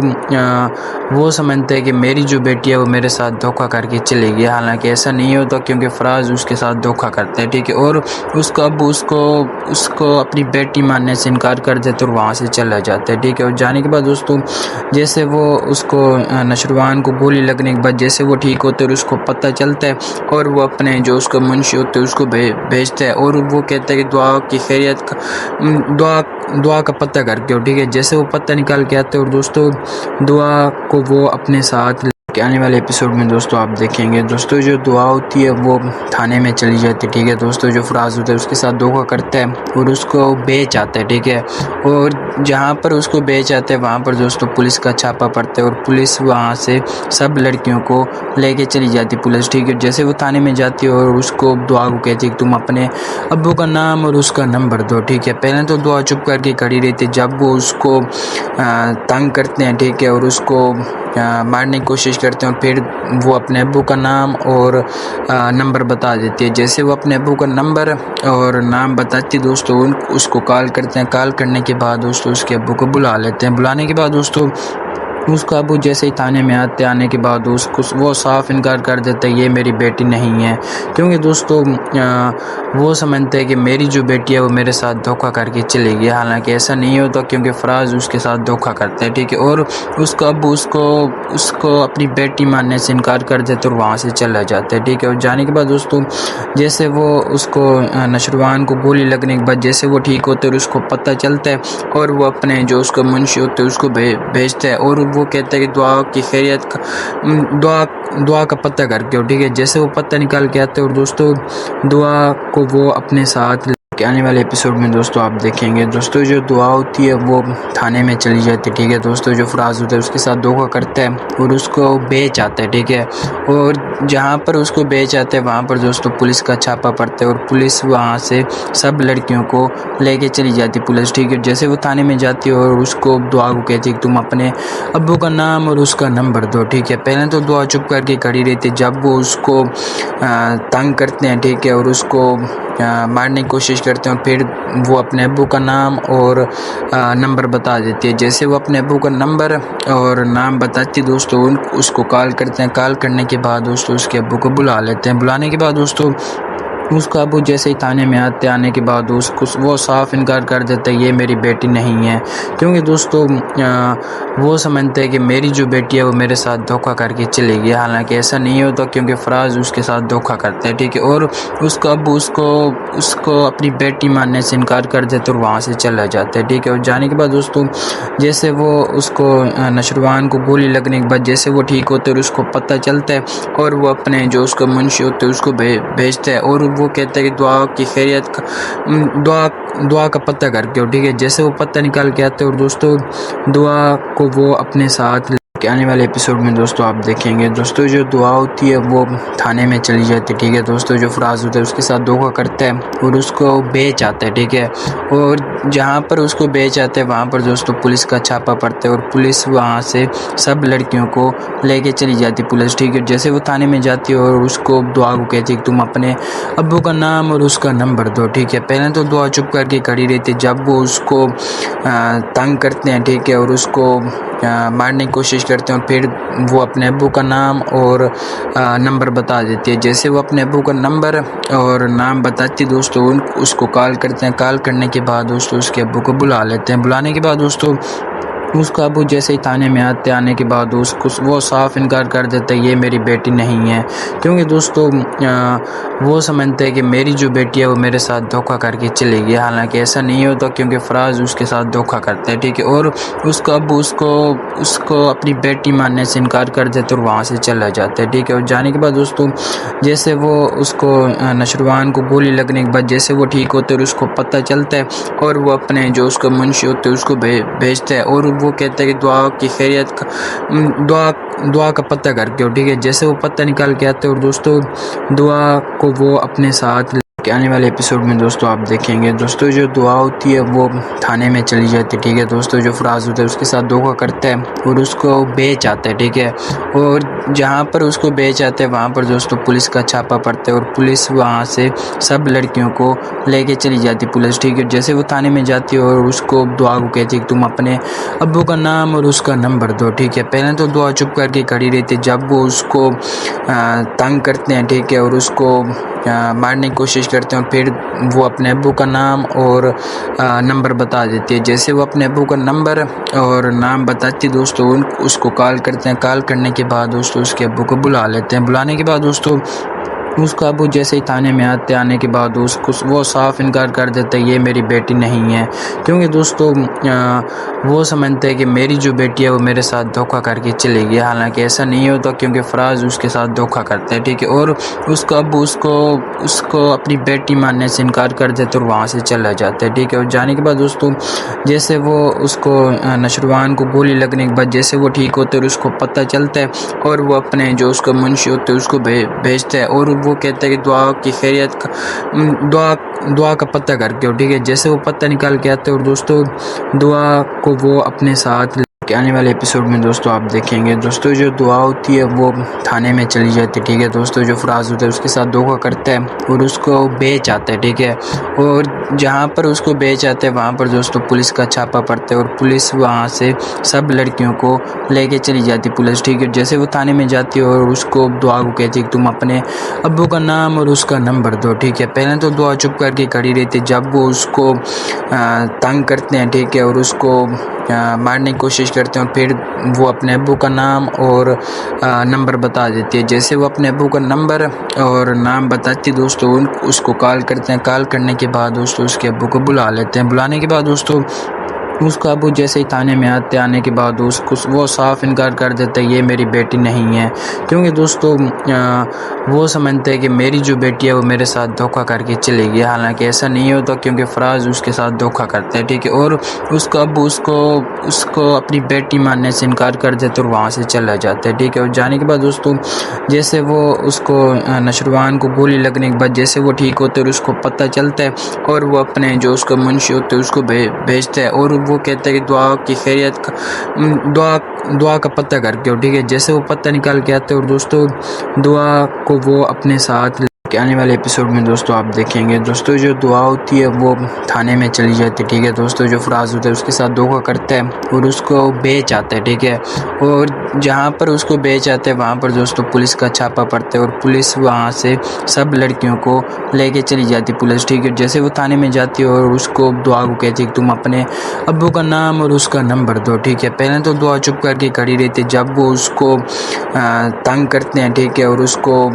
وہ سمجھتے ہیں کہ میری جو بیٹی ہے وہ میرے ساتھ دھوکہ کر کے چلے گی، حالانکہ ایسا نہیں ہوتا کیونکہ فراز اس کے ساتھ دھوکہ کرتا ہے، ٹھیک ہے، اور اس کا ابو اس کو اپنی بیٹی ماننے سے انکار کر دیتے اور وہاں سے چلا جاتا ہے، ٹھیک ہے، اور جانے کے بعد دوستو جیسے وہ اس کو نشروان کو گولی لگنے کے بعد جیسے وہ ٹھیک ہوتے اور اس کو پتہ چلتا ہے اور وہ اپنے جو اس کا منشی ہوتے اس کو بھیجتا ہے اور وہ کہتا ہے کہ دعا کی خیریت دعا کا پتہ کر کے، ٹھیک ہے، جیسے وہ پتہ نکال کے آتے اور دوستو دعا کو وہ اپنے ساتھ کہ آنے والے ایپیسوڈ میں دوستو آپ دیکھیں گے دوستو جو دعا ہوتی ہے وہ تھانے میں چلی جاتی ہے، ٹھیک ہے دوستو، جو فراز ہوتا ہے اس کے ساتھ دھوکہ کرتا ہے اور اس کو بیچ آتا ہے، ٹھیک ہے، اور جہاں پر اس کو بیچ آتا ہے وہاں پر دوستو پولیس کا چھاپا پڑتا ہے اور پولیس وہاں سے سب لڑکیوں کو لے کے چلی جاتی پولیس، ٹھیک ہے، جیسے وہ تھانے میں جاتی ہے اور اس کو دعا کو کہتی ہے کہ تم اپنے ابو کا نام اور اس کا نمبر دو، ٹھیک ہے، پہلے تو دعا چپ کر کے کھڑی رہتی ہے، جب وہ اس کو تنگ کرتے ہیں، ٹھیک ہے، اور اس کو مارنے کی کوشش کرتے ہیں اور پھر وہ اپنے ابو کا نام اور نمبر بتا دیتی ہے، جیسے وہ اپنے ابو کا نمبر اور نام بتاتی دوستو اس کو کال کرتے ہیں، کال کرنے کے بعد دوستو اس کے ابو کو بلا لیتے ہیں، بلانے کے بعد دوستو اس کا ابو جیسے ہی تھانے میں آنے کے بعد وہ صاف انکار کر دیتا ہے یہ میری بیٹی نہیں ہے، کیونکہ دوستو وہ سمجھتے ہیں کہ میری جو بیٹی ہے وہ میرے ساتھ دھوکہ کر کے چلے گی، حالانکہ ایسا نہیں ہوتا کیونکہ فراز اس کے ساتھ دھوکہ کرتا ہے، ٹھیک ہے، اور اس کا ابو اس کو اپنی بیٹی ماننے سے انکار کر دیتے اور وہاں سے چلا جاتا ہے، ٹھیک ہے، اور جانے کے بعد دوستو جیسے وہ اس کو نشروان کو گولی لگنے کے بعد جیسے وہ ٹھیک ہوتے اور اس کو پتہ چلتا ہے اور وہ اپنے جو اس کا منشی ہوتے اس کو بھیجتا ہے اور وہ کہتا ہے کہ دعا کی خیریت دعا کا پتہ کر کے، ٹھیک ہے، جیسے وہ پتہ نکال کے آتے اور دوستو دعا کو وہ اپنے ساتھ کہ آنے والے ایپیسوڈ میں دوستو آپ دیکھیں گے دوستو جو دعا ہوتی ہے وہ تھانے میں چلی جاتی ہے، ٹھیک ہے دوستو، جو فراز ہوتا ہے اس کے ساتھ دھوکہ کرتا ہے اور اس کو بیچ آتا ہے، ٹھیک ہے، اور جہاں پر اس کو بیچ آتا ہے وہاں پر دوستو پولیس کا چھاپا پڑتا ہے اور پولیس وہاں سے سب لڑکیوں کو لے کے چلی جاتی پولیس، ٹھیک ہے، جیسے وہ تھانے میں جاتی ہے اور اس کو دعا کو کہتی ہے کہ تم اپنے ابو کا نام اور اس کا نمبر دو، ٹھیک ہے، پہلے تو دعا چپ کر کے کھڑی رہتی ہے، جب وہ اس کو تنگ کرتے ہیں، ٹھیک ہے، اور اس کو مارنے کی کوشش کرتے ہیں اور پھر وہ اپنے ابو کا نام اور نمبر بتا دیتی ہے، جیسے وہ اپنے ابو کا نمبر اور نام بتاتی دوستو اس کو کال کرتے ہیں، کال کرنے کے بعد دوستو اس کے ابو کو بلا لیتے ہیں، بلانے کے بعد دوستو اس کا ابو جیسے ہی تھانے میں آنے کے بعد وہ صاف انکار کر دیتا ہے یہ میری بیٹی نہیں ہے، کیونکہ دوستو وہ سمجھتے ہیں کہ میری جو بیٹی ہے وہ میرے ساتھ دھوکہ کر کے چلے گی، حالانکہ ایسا نہیں ہوتا کیونکہ فراز اس کے ساتھ دھوکہ کرتا ہے، ٹھیک ہے، اور اس کا ابو اس کو اپنی بیٹی ماننے سے انکار کر دیتے اور وہاں سے چلا جاتا ہے، ٹھیک ہے، اور جانے کے بعد دوستو جیسے وہ اس کو نشروان کو گولی لگنے کے بعد جیسے وہ ٹھیک ہوتے اور اس کو پتہ چلتا ہے اور وہ اپنے جو اس کا منشی ہوتے اس کو بھیجتا ہے اور وہ کہتا ہے کہ دعا کی خیریت دعا کا پتہ کر کے، ٹھیک ہے، جیسے وہ پتہ نکال کے آتے اور دوستو دعا کو وہ اپنے ساتھ کہ آنے والے ایپیسوڈ میں دوستو آپ دیکھیں گے دوستو جو دعا ہوتی ہے وہ تھانے میں چلی جاتی ہے، ٹھیک ہے دوستو۔ جو فراز ہوتا ہے اس کے ساتھ دھوکہ کرتا ہے اور اس کو بیچ آتا ہے، ٹھیک ہے، اور جہاں پر اس کو بیچ آتے ہیں وہاں پر دوستو پولیس کا چھاپا پڑتا ہے اور پولیس وہاں سے سب لڑکیوں کو لے کے چلی جاتی پولیس، ٹھیک ہے۔ جیسے وہ تھانے میں جاتی ہے اور اس کو دعا کو کہتی ہے کہ تم اپنے ابو کا نام اور اس کا نمبر دو، ٹھیک ہے۔ پہلے تو دعا چپ کر کے کھڑی رہتی ہے، جب وہ اس کو تنگ کرتے ہیں، ٹھیک ہے، اور اس کو مارنے کی کوشش کرتے ہیں، پھر وہ اپنے ابو کا نام اور نمبر بتا دیتی ہے۔ جیسے وہ اپنے ابو کا نمبر اور نام بتاتی دوستو اس کو کال کرتے ہیں، کال کرنے کے بعد دوستو اس کے ابو کو بلا لیتے ہیں۔ بلانے کے بعد دوستو اس کا ابو جیسے ہی تھانے میں آنے کے بعد وہ صاف انکار کر دیتا ہے، یہ میری بیٹی نہیں ہے، کیونکہ دوستو وہ سمجھتے ہیں کہ میری جو بیٹی ہے وہ میرے ساتھ دھوکہ کر کے چلے گئی، حالانکہ ایسا نہیں ہوتا، کیونکہ فراز اس کے ساتھ دھوکہ کرتا ہے، ٹھیک ہے، اور اس کا ابو اس کو اپنی بیٹی ماننے سے انکار کر دیتے اور وہاں سے چلا جاتا ہے، ٹھیک ہے۔ اور جانے کے بعد دوستو جیسے وہ اس کو نشروان کو گولی لگنے کے بعد جیسے وہ ٹھیک ہوتے اور اس کو پتہ چلتا ہے اور وہ اپنے جو اس کا منشی ہوتے اس کو بھیجتا ہے اور وہ کہتا ہے کہ دعا کی خیریت دعا کا پتہ کر کے، ٹھیک ہے۔ جیسے وہ پتہ نکال کے آتے اور دوستو دعا کو وہ اپنے ساتھ کہ آنے والے ایپیسوڈ میں دوستو آپ دیکھیں گے دوستو جو دعا ہوتی ہے وہ تھانے میں چلی جاتی ہے، ٹھیک ہے دوستو۔ جو فراز ہوتا ہے اس کے ساتھ دھوکہ کرتا ہے اور اس کو بیچ آتا ہے، ٹھیک ہے، اور جہاں پر اس کو بیچ آتے ہیں وہاں پر دوستو پولیس کا چھاپا پڑتا ہے اور پولیس وہاں سے سب لڑکیوں کو لے کے چلی جاتی پولیس، ٹھیک ہے۔ جیسے وہ تھانے میں جاتی ہے اور اس کو دعا کو کہتی ہے کہ تم اپنے ابو کا نام اور اس کا نمبر دو، ٹھیک ہے۔ پہلے تو دعا چپ کر کے کھڑی رہتی ہے، جب وہ اس کو تنگ کرتے ہیں، ٹھیک ہے، اور اس کو مارنے کی کوشش کرتے ہیں، پھر وہ اپنے ابو کا نام اور نمبر بتا دیتی ہے۔ جیسے وہ اپنے ابو کا نمبر اور نام بتاتی دوستو اس کو کال کرتے ہیں، کال کرنے کے بعد دوستو اس کے ابو کو بلا لیتے ہیں۔ بلانے کے بعد دوستو اس کا ابو جیسے ہی تھانے میں آنے کے بعد وہ صاف انکار کر دیتا ہے، یہ میری بیٹی نہیں ہے، کیونکہ دوستو وہ سمجھتے ہیں کہ میری جو بیٹی ہے وہ میرے ساتھ دھوکہ کر کے چلے گئی، حالانکہ ایسا نہیں ہوتا، کیونکہ فراز اس کے ساتھ دھوکہ کرتا ہے، ٹھیک ہے، اور اس کا ابو اس کو اپنی بیٹی ماننے سے انکار کر دیتے اور وہاں سے چلا جاتا ہے، ٹھیک ہے۔ اور جانے کے بعد دوستو جیسے وہ اس کو نشروان کو گولی لگنے کے بعد جیسے وہ ٹھیک ہوتے اور اس کو پتہ چلتا ہے اور وہ اپنے جو اس کا منشی ہوتے اس کو بھیجتا ہے اور وہ کہتا ہے کہ دعا کی خیریت دعا کا پتہ کر کے، ٹھیک ہے۔ جیسے وہ پتہ نکال کے آتے اور دوستو دعا کو وہ اپنے ساتھ کہ آنے والے ایپیسوڈ میں دوستو آپ دیکھیں گے دوستو جو دعا ہوتی ہے وہ تھانے میں چلی جاتی ہے، ٹھیک ہے دوستو۔ جو فراز ہوتا ہے اس کے ساتھ دھوکہ کرتا ہے اور اس کو بیچ آتا ہے، ٹھیک ہے، اور جہاں پر اس کو بیچ آتے ہیں وہاں پر دوستو پولیس کا چھاپا پڑتا ہے اور پولیس وہاں سے سب لڑکیوں کو لے کے چلی جاتی پولیس، ٹھیک ہے۔ جیسے وہ تھانے میں جاتی ہے اور اس کو دعا کو کہتی ہے کہ تم اپنے ابو کا نام اور اس کا نمبر دو، ٹھیک ہے۔ پہلے تو دعا چپ کر کے کھڑی رہتی ہے، جب وہ اس کو تنگ کرتے ہیں، ٹھیک ہے، اور اس کو مارنے کی کوشش کرتے ہیں، پھر وہ اپنے ابو کا نام اور نمبر بتا دیتی ہے۔ جیسے وہ اپنے ابو کا نمبر اور نام بتاتی دوستو اس کو کال کرتے ہیں، کال کرنے کے بعد دوستو اس کے ابو کو بلا لیتے ہیں۔ بلانے کے بعد دوستو اس کا ابو جیسے ہی تھانے میں آنے کے بعد وہ صاف انکار کر دیتا ہے، یہ میری بیٹی نہیں ہے، کیونکہ دوستو وہ سمجھتے ہیں کہ میری جو بیٹی ہے وہ میرے ساتھ دھوکہ کر کے چلے گئی، حالانکہ ایسا نہیں ہوتا، کیونکہ فراز اس کے ساتھ دھوکہ کرتا ہے، ٹھیک ہے، اور اس کا ابو اس کو اپنی بیٹی ماننے سے انکار کر دیتے اور وہاں سے چلا جاتا ہے، ٹھیک ہے۔ اور جانے کے بعد دوستو جیسے وہ اس کو نشروان کو گولی لگنے کے بعد جیسے وہ ٹھیک ہوتے اور اس کو پتہ چلتا ہے اور وہ اپنے جو اس کا منشی ہوتے اس کو بھیجتا ہے اور وہ کہتا ہے کہ دعا کی خیریت دعا کا پتہ کر کے، ٹھیک ہے۔ جیسے وہ پتہ نکال کے آتے اور دوستو دعا کو وہ اپنے ساتھ کہ آنے والے ایپیسوڈ میں دوستو آپ دیکھیں گے دوستو جو دعا ہوتی ہے وہ تھانے میں چلی جاتی ہے، ٹھیک ہے دوستو۔ جو فراز ہوتا ہے اس کے ساتھ دھوکہ کرتا ہے اور اس کو بیچ آتا ہے، ٹھیک ہے، اور جہاں پر اس کو بیچ آتے ہیں وہاں پر دوستو پولیس کا چھاپا پڑتا ہے اور پولیس وہاں سے سب لڑکیوں کو لے کے چلی جاتی پولیس، ٹھیک ہے۔ جیسے وہ تھانے میں جاتی ہے اور اس کو دعا کو کہتی ہے کہ تم اپنے ابو کا نام اور اس کا نمبر دو، ٹھیک ہے۔ پہلے تو دعا چپ کر کے کھڑی رہتی ہے، جب وہ اس کو تنگ کرتے ہیں، ٹھیک ہے، اور اس کو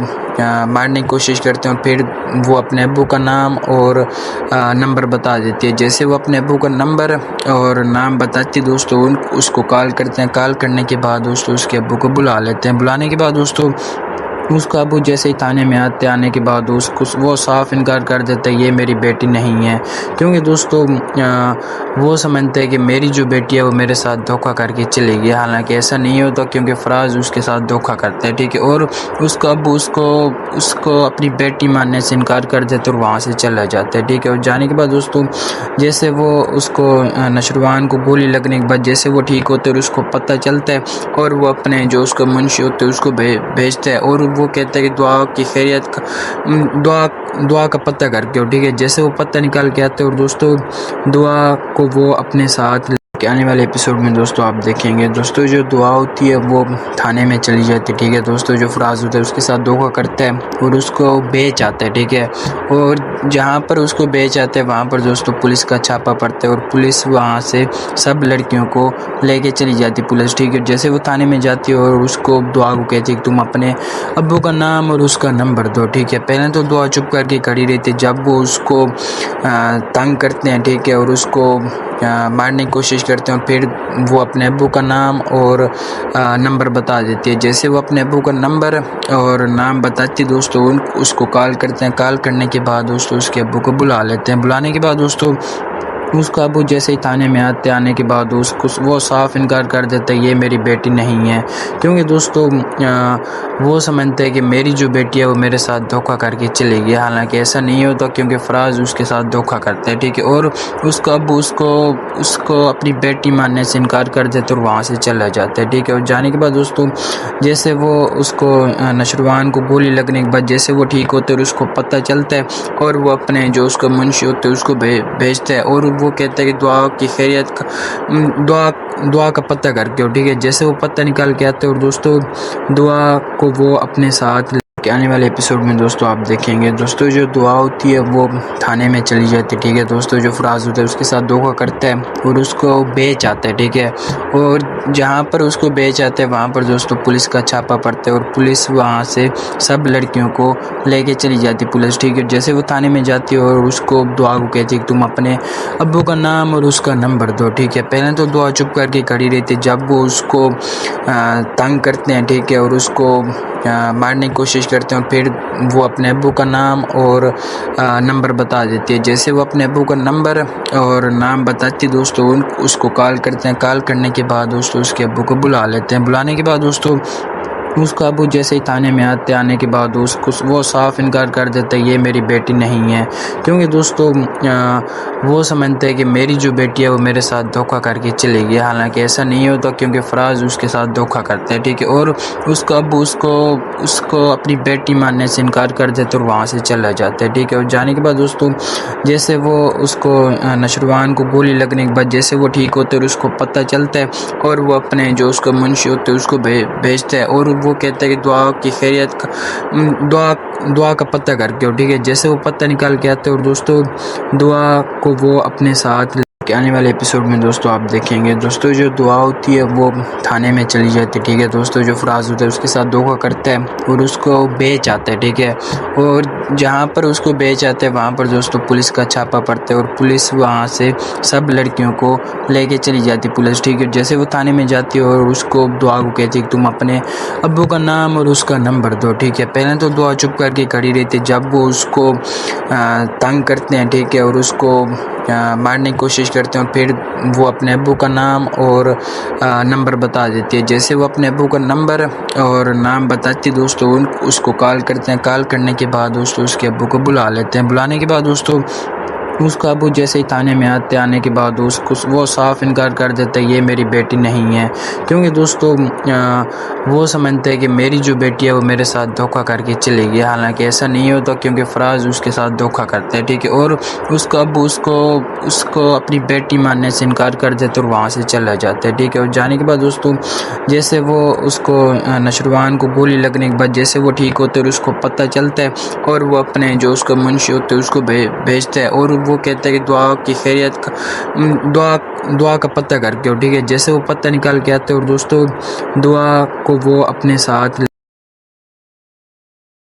مارنے کی کوشش کرتے ہیں، پھر وہ اپنے ابو کا نام اور نمبر بتا دیتی ہے۔ جیسے وہ اپنے ابو کا نمبر اور نام بتاتی دوستو اس کو کال کرتے ہیں، کال کرنے کے بعد دوستو اس کے ابو کو بلا لیتے ہیں۔ بلانے کے بعد دوستو اس کا ابو جیسے ہی تھانے میں آنے کے بعد وہ صاف انکار کر دیتا ہے یہ میری بیٹی نہیں ہے، کیونکہ دوستو وہ سمجھتے ہیں کہ میری جو بیٹی ہے وہ میرے ساتھ دھوکہ کر کے چلے گی، حالانکہ ایسا نہیں ہوتا کیونکہ فراز اس کے ساتھ دھوکہ کرتا ہے، ٹھیک ہے۔ اور اس کا ابو اس کو اپنی بیٹی ماننے سے انکار کر دیتے اور وہاں سے چلا جاتا ہے، ٹھیک ہے۔ اور جانے کے بعد دوستو جیسے وہ اس کو نشروان کو گولی لگنے کے بعد جیسے وہ ٹھیک ہوتے اور اس کو پتہ چلتا ہے اور وہ اپنے جو اس کا منشی ہوتے اس کو بھیجتا ہے اور وہ کہتا ہے کہ دعا کی خیریت دعا کا پتہ کر کے، ٹھیک ہے۔ جیسے وہ پتہ نکال کے آتے اور دوستو دعا کو وہ اپنے ساتھ کہ آنے والے ایپیسوڈ میں دوستو آپ دیکھیں گے دوستو جو دعا ہوتی ہے وہ تھانے میں چلی جاتی ہے، ٹھیک ہے دوستو۔ جو فراز ہوتا ہے اس کے ساتھ دھوکہ کرتا ہے اور اس کو بیچ آتا ہے، ٹھیک ہے۔ اور جہاں پر اس کو بیچ آتے ہیں وہاں پر دوستو پولیس کا چھاپا پڑتا ہے اور پولیس وہاں سے سب لڑکیوں کو لے کے چلی جاتی پولیس، ٹھیک ہے۔ جیسے وہ تھانے میں جاتی ہے اور اس کو دعا کو کہتی ہے کہ تم اپنے ابو کا نام اور اس کا نمبر دو، ٹھیک ہے۔ پہلے تو دعا چپ کر کے کھڑی رہتی، جب وہ اس کو تنگ کرتے ہیں، ٹھیک ہے، اور اس کو مارنے کی کوشش کرتے ہیں اور پھر وہ اپنے ابو کا نام اور نمبر بتا دیتی ہے۔ جیسے وہ اپنے ابو کا نمبر اور نام بتاتی دوستو اس کو کال کرتے ہیں، کال کرنے کے بعد دوستو اس کے ابو کو بلا لیتے ہیں، بلانے کے بعد دوستو اس کا ابو جیسے ہی تھانے میں آنے کے بعد وہ صاف انکار کر دیتا ہے یہ میری بیٹی نہیں ہے، کیونکہ دوستو وہ سمجھتے ہیں کہ میری جو بیٹی ہے وہ میرے ساتھ دھوکہ کر کے چلے گی، حالانکہ ایسا نہیں ہوتا کیونکہ فراز اس کے ساتھ دھوکہ کرتا ہے، ٹھیک ہے۔ اور اس کا ابو اس کو اپنی بیٹی ماننے سے انکار کر دیتا اور وہاں سے چلا جاتا ہے، ٹھیک ہے۔ اور جانے کے بعد دوستو جیسے وہ اس کو نشروان کو گولی لگنے کے بعد جیسے وہ ٹھیک ہوتے اور اس کو پتہ چلتا ہے اور وہ اپنے جو اس کا منشی ہوتے اس کو بھیجتا ہے اور وہ کہتا ہے کہ دعا کی خیریت دعا کا پتہ کر کے، ٹھیک ہے۔ جیسے وہ پتہ نکال کے آتے اور دوستو دعا کو وہ اپنے ساتھ کہ آنے والے ایپیسوڈ میں دوستو آپ دیکھیں گے دوستو جو دعا ہوتی ہے وہ تھانے میں چلی جاتی ہے، ٹھیک ہے دوستو۔ جو فراز ہوتا ہے اس کے ساتھ دھوکہ کرتا ہے اور اس کو بیچ آتا ہے، ٹھیک ہے۔ اور جہاں پر اس کو بیچ آتا ہے وہاں پر دوستو پولیس کا چھاپا پڑتا ہے اور پولیس وہاں سے سب لڑکیوں کو لے کے چلی جاتی پولیس، ٹھیک ہے۔ جیسے وہ تھانے میں جاتی ہے اور اس کو دعا کو کہتی ہے کہ تم اپنے ابو کا نام اور اس کا نمبر دو، ٹھیک ہے۔ پہلے تو دعا چپ کر کے کھڑی رہتی، جب وہ اس کو تنگ کرتے ہیں، ٹھیک ہے، اور اس کو مارنے کی کوشش کرتے ہیں اور پھر وہ اپنے ابو کا نام اور نمبر بتا دیتی ہے۔ جیسے وہ اپنے ابو کا نمبر اور نام بتاتی دوستو اس کو کال کرتے ہیں، کال کرنے کے بعد دوستو اس کے ابو کو بلا لیتے ہیں، بلانے کے بعد دوستو اس کا ابو جیسے ہی تھانے میں آنے کے بعد وہ صاف انکار کر دیتا ہے یہ میری بیٹی نہیں ہے، کیونکہ دوستو وہ سمجھتے ہیں کہ میری جو بیٹی ہے وہ میرے ساتھ دھوکہ کر کے چلے گی، حالانکہ ایسا نہیں ہوتا کیونکہ فراز اس کے ساتھ دھوکہ کرتا ہے، ٹھیک ہے۔ اور اس کا ابو اس کو اپنی بیٹی ماننے سے انکار کر دیتا اور وہاں سے چلا جاتا ہے، ٹھیک ہے۔ اور جانے کے بعد دوستو جیسے وہ اس کو نشروان کو گولی لگنے کے بعد جیسے وہ ٹھیک ہوتے اور اس کو پتہ چلتا ہے اور وہ اپنے جو اس کا منشی ہوتے اس کو بھیجتا ہے اور وہ کہتا ہے کہ دعا کی خیریت دعا کا پتہ کر کے، ٹھیک ہے۔ جیسے وہ پتہ نکال کے آتے اور دوستو دعا کو وہ اپنے ساتھ کہ آنے والے ایپیسوڈ میں دوستو آپ دیکھیں گے دوستو جو دعا ہوتی ہے وہ تھانے میں چلی جاتی ہے، ٹھیک ہے دوستو۔ جو فراز ہوتا ہے اس کے ساتھ دھوکہ کرتا ہے اور اس کو بیچ آتا ہے، ٹھیک ہے۔ اور جہاں پر اس کو بیچ آتا ہے وہاں پر دوستو پولیس کا چھاپا پڑتا ہے اور پولیس وہاں سے سب لڑکیوں کو لے کے چلی جاتی پولیس، ٹھیک ہے۔ جیسے وہ تھانے میں جاتی ہے اور اس کو دعا کو کہتی ہے کہ تم اپنے ابو کا نام اور اس کا نمبر دو، ٹھیک ہے۔ پہلے تو دعا چپ کر کے کھڑی رہتی، جب وہ اس کو تنگ کرتے ہیں، ٹھیک ہے، اور اس کو مارنے کی کوشش کرتے ہیں اور پھر وہ اپنے ابو کا نام اور نمبر بتا دیتی ہے۔ جیسے وہ اپنے ابو کا نمبر اور نام بتاتی دوستو اس کو کال کرتے ہیں، کال کرنے کے بعد دوستو اس کے ابو کو بلا لیتے ہیں، بلانے کے بعد دوستو اس کا ابو جیسے ہی تھانے میں آنے کے بعد وہ صاف انکار کر دیتا ہے یہ میری بیٹی نہیں ہے، کیونکہ دوستو وہ سمجھتے ہیں کہ میری جو بیٹی ہے وہ میرے ساتھ دھوکہ کر کے چلے گی، حالانکہ ایسا نہیں ہوتا کیونکہ فراز اس کے ساتھ دھوکہ کرتا ہے، ٹھیک ہے۔ اور اس کا ابو اس کو اپنی بیٹی ماننے سے انکار کر دیتا اور وہاں سے چلا جاتا ہے، ٹھیک ہے۔ اور جانے کے بعد دوستو جیسے وہ اس کو نشروان کو گولی لگنے کے بعد جیسے وہ ٹھیک ہوتے اور اس کو پتہ چلتا ہے اور وہ اپنے جو اس کا منشی ہوتے اس کو بھیجتا ہے اور وہ کہتا ہے کہ دعا کی خیریت دعا کا پتہ کر کے، ٹھیک ہے۔ جیسے وہ پتہ نکال کے آتے اور دوستو دعا کو وہ اپنے ساتھ